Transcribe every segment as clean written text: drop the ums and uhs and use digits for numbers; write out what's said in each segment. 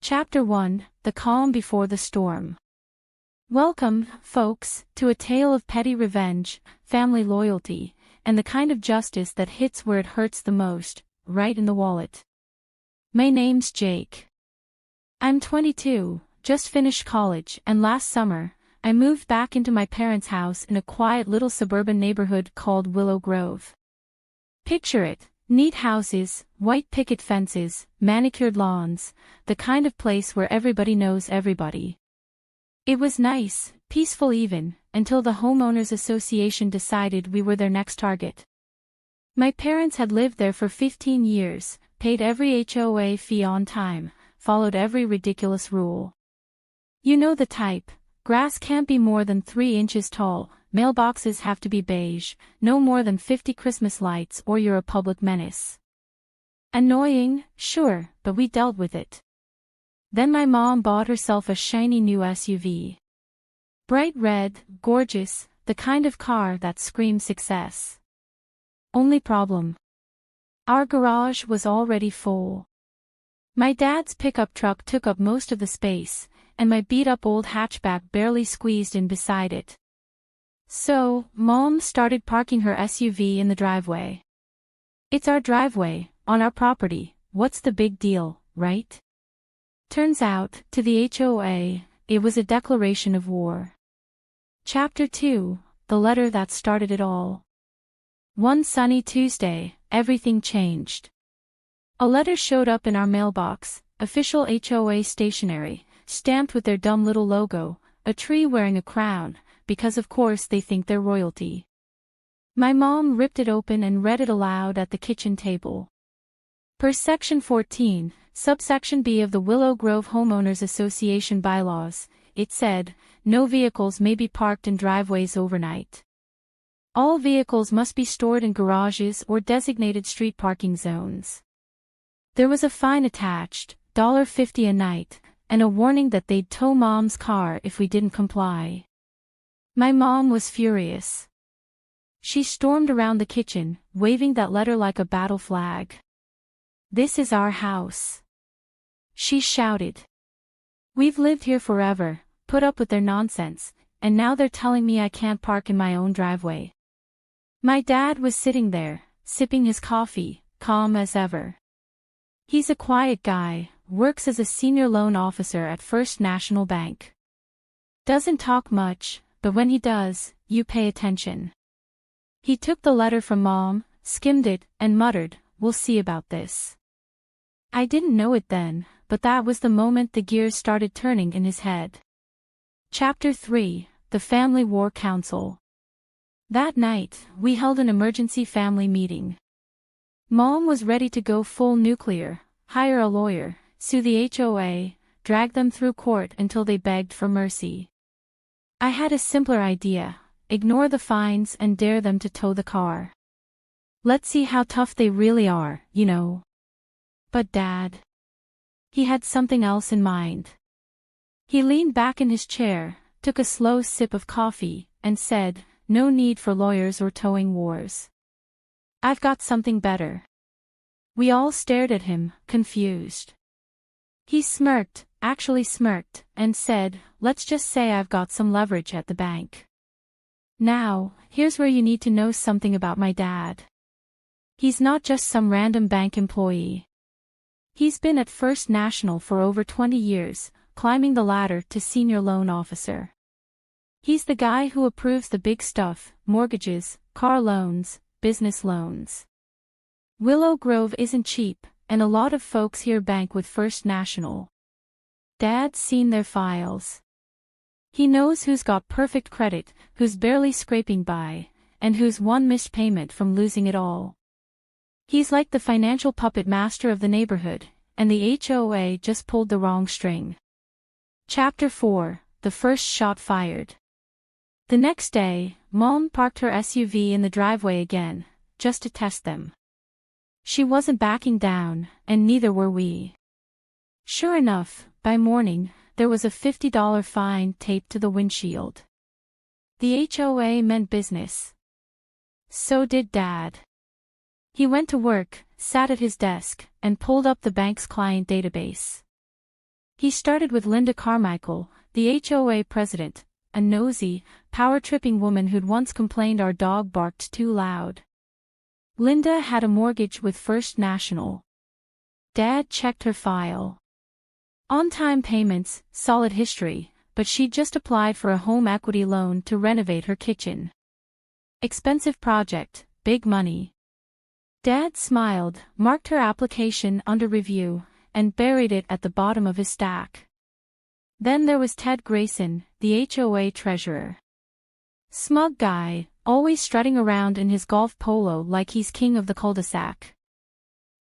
Chapter 1: The Calm Before the Storm. Welcome, folks, to a tale of petty revenge, family loyalty, and the kind of justice that hits where it hurts the most, right in the wallet. My name's Jake. I'm 22, just finished college, and last summer, I moved back into my parents' house in a quiet little suburban neighborhood called Willow Grove. Picture it. Neat houses, white picket fences, manicured lawns, the kind of place where everybody knows everybody. It was nice, peaceful even, until the homeowners association decided we were their next target. My parents had lived there for 15 years, paid every HOA fee on time, followed every ridiculous rule. You know the type. Grass can't be more than 3 inches tall, mailboxes have to be beige, no more than 50 Christmas lights or you're a public menace. Annoying, sure, but we dealt with it. Then my mom bought herself a shiny new SUV. Bright red, gorgeous, the kind of car that screams success. Only problem. Our garage was already full. My dad's pickup truck took up most of the space, and my beat-up old hatchback barely squeezed in beside it. So, Mom started parking her SUV in the driveway. It's our driveway, on our property, what's the big deal, right? Turns out, to the HOA, it was a declaration of war. Chapter 2: The Letter That Started It All. One sunny Tuesday, everything changed. A letter showed up in our mailbox, official HOA stationery, stamped with their dumb little logo, a tree wearing a crown, because of course they think they're royalty. My mom ripped it open and read it aloud at the kitchen table. Per Section 14, Subsection B of the Willow Grove Homeowners Association bylaws, it said, no vehicles may be parked in driveways overnight. All vehicles must be stored in garages or designated street parking zones. There was a fine attached, $50 a night, and a warning that they'd tow Mom's car if we didn't comply. My mom was furious. She stormed around the kitchen, waving that letter like a battle flag. "This is our house," she shouted. "We've lived here forever, put up with their nonsense, and now they're telling me I can't park in my own driveway." My dad was sitting there, sipping his coffee, calm as ever. He's a quiet guy, works as a senior loan officer at First National Bank. Doesn't talk much, but when he does, you pay attention. He took the letter from Mom, skimmed it, and muttered, "We'll see about this." I didn't know it then, but that was the moment the gears started turning in his head. Chapter 3: The Family War Council. That night, we held an emergency family meeting. Mom was ready to go full nuclear, hire a lawyer, sue the HOA, drag them through court until they begged for mercy. I had a simpler idea: ignore the fines and dare them to tow the car. Let's see how tough they really are, you know. But Dad, he had something else in mind. He leaned back in his chair, took a slow sip of coffee, and said, "No need for lawyers or towing wars. I've got something better." We all stared at him, confused. He smirked, actually smirked, and said, "Let's just say I've got some leverage at the bank." Now, here's where you need to know something about my dad. He's not just some random bank employee. He's been at First National for over 20 years, climbing the ladder to senior loan officer. He's the guy who approves the big stuff: mortgages, car loans, business loans. Willow Grove isn't cheap, and a lot of folks here bank with First National. Dad's seen their files. He knows who's got perfect credit, who's barely scraping by, and who's one missed payment from losing it all. He's like the financial puppet master of the neighborhood, and the HOA just pulled the wrong string. Chapter 4: The First Shot Fired. The next day, Mom parked her SUV in the driveway again, just to test them. She wasn't backing down, and neither were we. Sure enough, by morning, there was a $50 fine taped to the windshield. The HOA meant business. So did Dad. He went to work, sat at his desk, and pulled up the bank's client database. He started with Linda Carmichael, the HOA president, a nosy, power-tripping woman who'd once complained our dog barked too loud. Linda had a mortgage with First National. Dad checked her file. On-time payments, solid history, but she'd just applied for a home equity loan to renovate her kitchen. Expensive project, big money. Dad smiled, marked her application under review, and buried it at the bottom of his stack. Then there was Ted Grayson, the HOA treasurer. Smug guy, always strutting around in his golf polo like he's king of the cul-de-sac.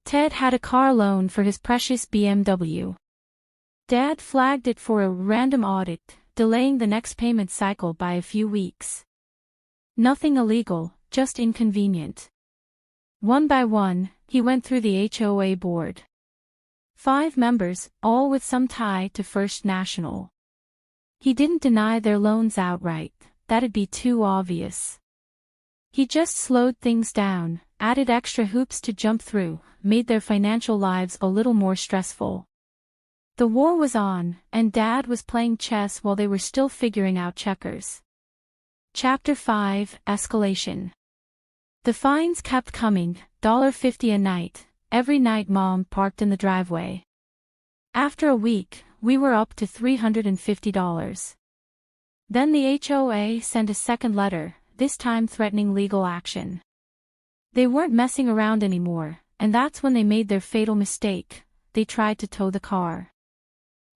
Ted had a car loan for his precious BMW. Dad flagged it for a random audit, delaying the next payment cycle by a few weeks. Nothing illegal, just inconvenient. One by one, he went through the HOA board. 5 members, all with some tie to First National. He didn't deny their loans outright, that'd be too obvious. He just slowed things down, added extra hoops to jump through, made their financial lives a little more stressful. The war was on, and Dad was playing chess while they were still figuring out checkers. Chapter 5, Escalation. The fines kept coming, $50 a night, every night Mom parked in the driveway. After a week, we were up to $350. Then the HOA sent a second letter, this time threatening legal action. They weren't messing around anymore, and that's when they made their fatal mistake. They tried to tow the car.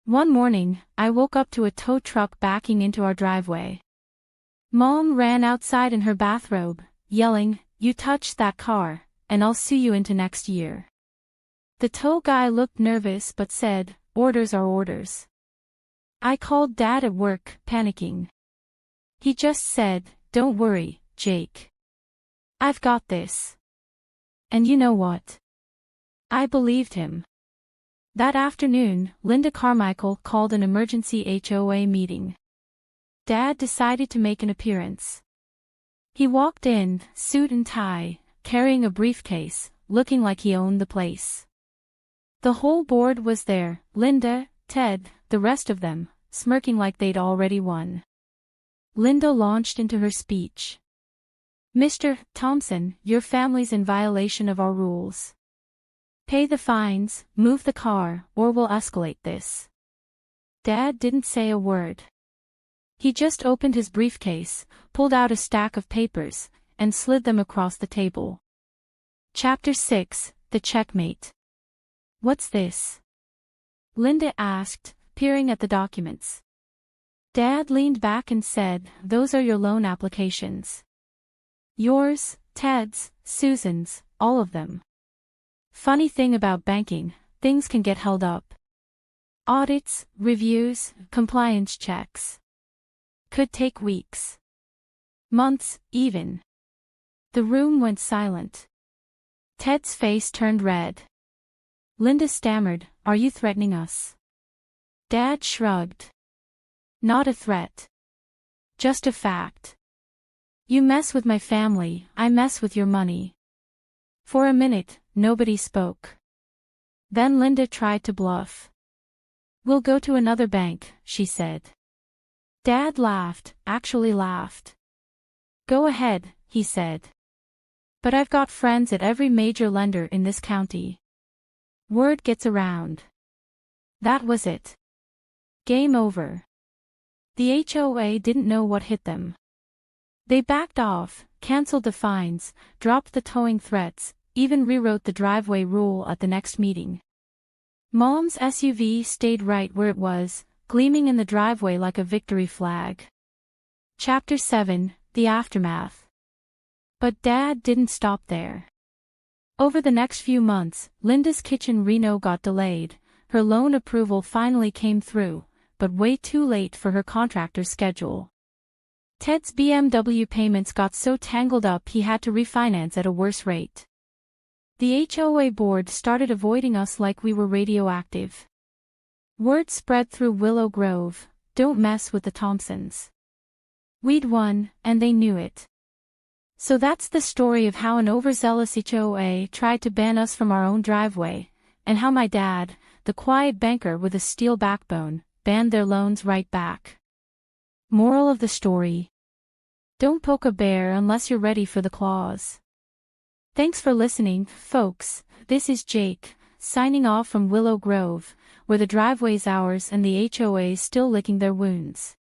One morning, I woke up to a tow truck backing into our driveway. Mom ran outside in her bathrobe, yelling, "You touched that car, and I'll sue you into next year." The tow guy looked nervous but said, "Orders are orders." I called Dad at work, panicking. He just said, "Don't worry, Jake. I've got this." And you know what? I believed him. That afternoon, Linda Carmichael called an emergency HOA meeting. Dad decided to make an appearance. He walked in, suit and tie, carrying a briefcase, looking like he owned the place. The whole board was there, Linda, Ted, the rest of them, smirking like they'd already won. Linda launched into her speech. "Mr. Thompson, your family's in violation of our rules. Pay the fines, move the car, or we'll escalate this." Dad didn't say a word. He just opened his briefcase, pulled out a stack of papers, and slid them across the table. Chapter 6, The Checkmate. "What's this?" Linda asked, peering at the documents. Dad leaned back and said, "Those are your loan applications. Yours, Ted's, Susan's, all of them. Funny thing about banking, things can get held up. Audits, reviews, compliance checks. Could take weeks. Months, even." The room went silent. Ted's face turned red. Linda stammered, "Are you threatening us?" Dad shrugged. "Not a threat. Just a fact. You mess with my family, I mess with your money." For a minute, nobody spoke. Then Linda tried to bluff. "We'll go to another bank," she said. Dad laughed, actually laughed. "Go ahead," he said. "But I've got friends at every major lender in this county. Word gets around." That was it. Game over. The HOA didn't know what hit them. They backed off, canceled the fines, dropped the towing threats, even rewrote the driveway rule at the next meeting. Mom's SUV stayed right where it was, gleaming in the driveway like a victory flag. Chapter 7, The Aftermath. But Dad didn't stop there. Over the next few months, Linda's kitchen reno got delayed. Her loan approval finally came through, but way too late for her contractor's schedule. Ted's BMW payments got so tangled up he had to refinance at a worse rate. The HOA board started avoiding us like we were radioactive. Word spread through Willow Grove, "Don't mess with the Thompsons." We'd won, and they knew it. So that's the story of how an overzealous HOA tried to ban us from our own driveway, and how my dad, the quiet banker with a steel backbone, banned their loans right back. Moral of the story: don't poke a bear unless you're ready for the claws. Thanks for listening, folks. This is Jake, signing off from Willow Grove, where the driveway's ours and the HOA's still licking their wounds.